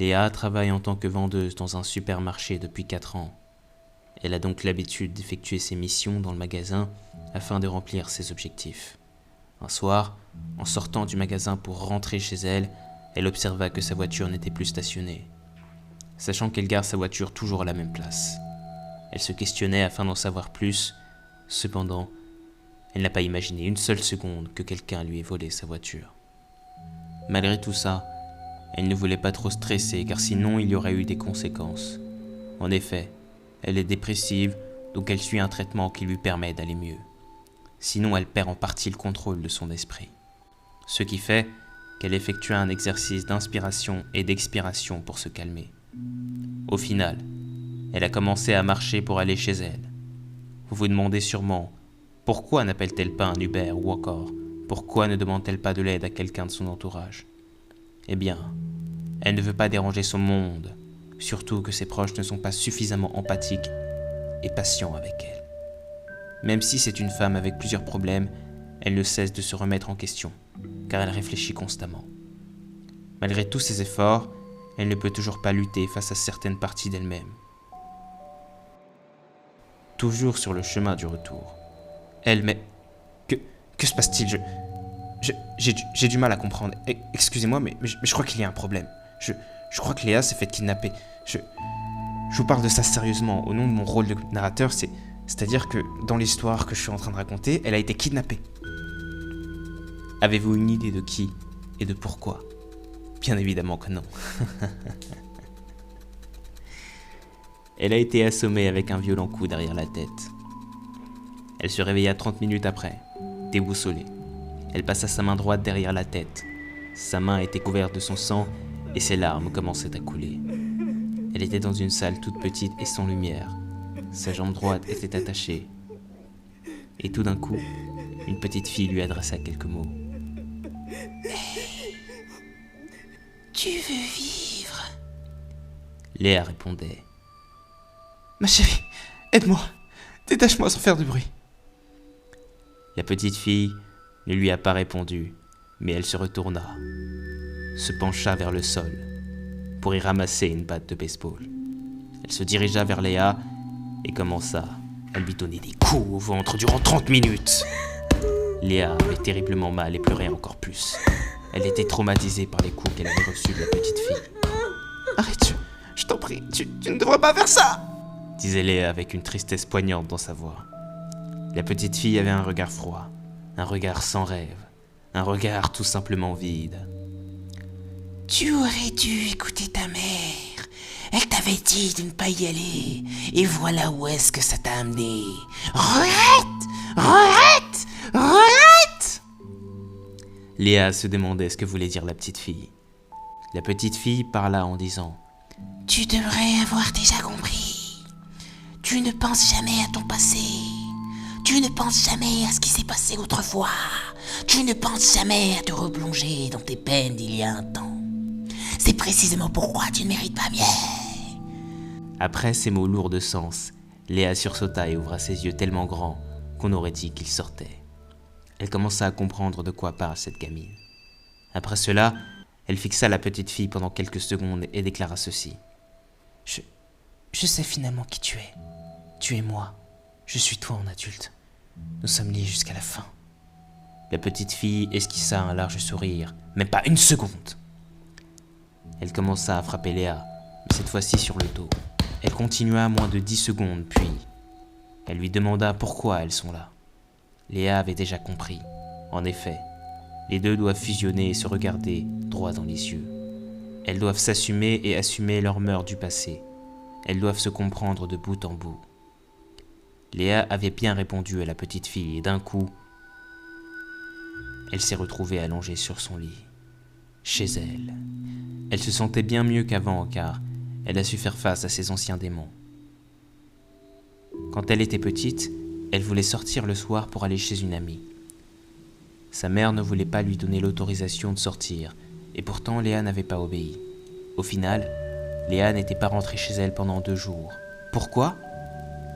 Léa travaille en tant que vendeuse dans un supermarché depuis 4 ans. Elle a donc l'habitude d'effectuer ses missions dans le magasin afin de remplir ses objectifs. Un soir, en sortant du magasin pour rentrer chez elle, elle observa que sa voiture n'était plus stationnée. Sachant qu'elle garde sa voiture toujours à la même place. Elle se questionnait afin d'en savoir plus. Cependant, elle n'a pas imaginé une seule seconde que quelqu'un lui ait volé sa voiture. Malgré tout ça, elle ne voulait pas trop stresser car sinon il y aurait eu des conséquences. En effet, elle est dépressive, donc elle suit un traitement qui lui permet d'aller mieux. Sinon elle perd en partie le contrôle de son esprit. Ce qui fait qu'elle effectue un exercice d'inspiration et d'expiration pour se calmer. Au final, elle a commencé à marcher pour aller chez elle. Vous vous demandez sûrement, pourquoi n'appelle-t-elle pas un Uber ou encore, pourquoi ne demande-t-elle pas de l'aide à quelqu'un de son entourage? Eh bien, elle ne veut pas déranger son monde, surtout que ses proches ne sont pas suffisamment empathiques et patients avec elle. Même si c'est une femme avec plusieurs problèmes, elle ne cesse de se remettre en question, car elle réfléchit constamment. Malgré tous ses efforts, elle ne peut toujours pas lutter face à certaines parties d'elle-même. Toujours sur le chemin du retour. Mais... Que se passe-t-il? J'ai du mal à comprendre. Excusez-moi, mais je crois qu'il y a un problème. Je crois que Léa s'est fait kidnapper. Je vous parle de ça sérieusement, au nom de mon rôle de narrateur, c'est-à-dire que dans l'histoire que je suis en train de raconter, elle a été kidnappée. Avez-vous une idée de qui et de pourquoi? Bien évidemment que non. Elle a été assommée avec un violent coup derrière la tête. Elle se réveilla 30 minutes après, déboussolée. Elle passa sa main droite derrière la tête. Sa main était couverte de son sang et ses larmes commençaient à couler. Elle était dans une salle toute petite et sans lumière. Sa jambe droite était attachée. Et tout d'un coup, une petite fille lui adressa quelques mots. Hey, tu veux vivre? Léa répondait. Ma chérie, aide-moi, détache-moi sans faire de bruit. La petite fille ne lui a pas répondu, mais elle se retourna, se pencha vers le sol pour y ramasser une batte de baseball. Elle se dirigea vers Léa et commença à lui donner des coups au ventre durant 30 minutes. Léa avait terriblement mal et pleurait encore plus. Elle était traumatisée par les coups qu'elle avait reçus de la petite fille. Arrête, je t'en prie, tu ne devrais pas faire ça, disait Léa avec une tristesse poignante dans sa voix. La petite fille avait un regard froid, un regard sans rêve, un regard tout simplement vide. Tu aurais dû écouter ta mère. Elle t'avait dit de ne pas y aller. Et voilà où est-ce que ça t'a amené. Regrette! Léa se demandait ce que voulait dire la petite fille. La petite fille parla en disant « Tu devrais avoir déjà compris. Tu ne penses jamais à ton passé. Tu ne penses jamais à ce qui s'est passé autrefois. Tu ne penses jamais à te replonger dans tes peines d'il y a un temps. C'est précisément pourquoi tu ne mérites pas mieux. » Après ces mots lourds de sens, Léa sursauta et ouvra ses yeux tellement grands qu'on aurait dit qu'ils sortaient. Elle commença à comprendre de quoi parle cette gamine. Après cela, elle fixa la petite fille pendant quelques secondes et déclara ceci. Je sais finalement qui tu es. Tu es moi. Je suis toi en adulte. Nous sommes liés jusqu'à la fin. La petite fille esquissa un large sourire, même pas une seconde. Elle commença à frapper Léa, mais cette fois-ci sur le dos. Elle continua moins de 10 secondes, puis elle lui demanda pourquoi elles sont là. Léa avait déjà compris. En effet, les deux doivent fusionner et se regarder droit dans les yeux. Elles doivent s'assumer et assumer leurs mœurs du passé. Elles doivent se comprendre de bout en bout. Léa avait bien répondu à la petite fille et d'un coup, elle s'est retrouvée allongée sur son lit, chez elle. Elle se sentait bien mieux qu'avant car elle a su faire face à ses anciens démons. Quand elle était petite, elle voulait sortir le soir pour aller chez une amie. Sa mère ne voulait pas lui donner l'autorisation de sortir, et pourtant Léa n'avait pas obéi. Au final, Léa n'était pas rentrée chez elle pendant 2 jours. Pourquoi?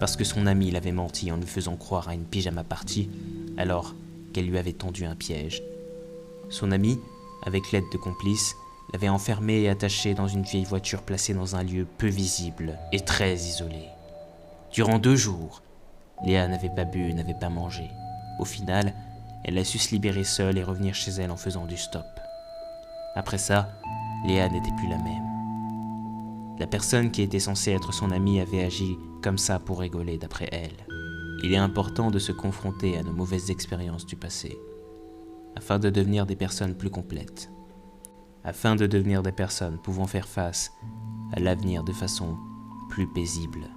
Parce que son amie l'avait menti en lui faisant croire à une pyjama party, alors qu'elle lui avait tendu un piège. Son amie, avec l'aide de complices, l'avait enfermée et attachée dans une vieille voiture placée dans un lieu peu visible et très isolé. Durant 2 jours, Léa n'avait pas bu, n'avait pas mangé. Au final, elle a su se libérer seule et revenir chez elle en faisant du stop. Après ça, Léa n'était plus la même. La personne qui était censée être son amie avait agi comme ça pour rigoler d'après elle. Il est important de se confronter à nos mauvaises expériences du passé, afin de devenir des personnes plus complètes, afin de devenir des personnes pouvant faire face à l'avenir de façon plus paisible.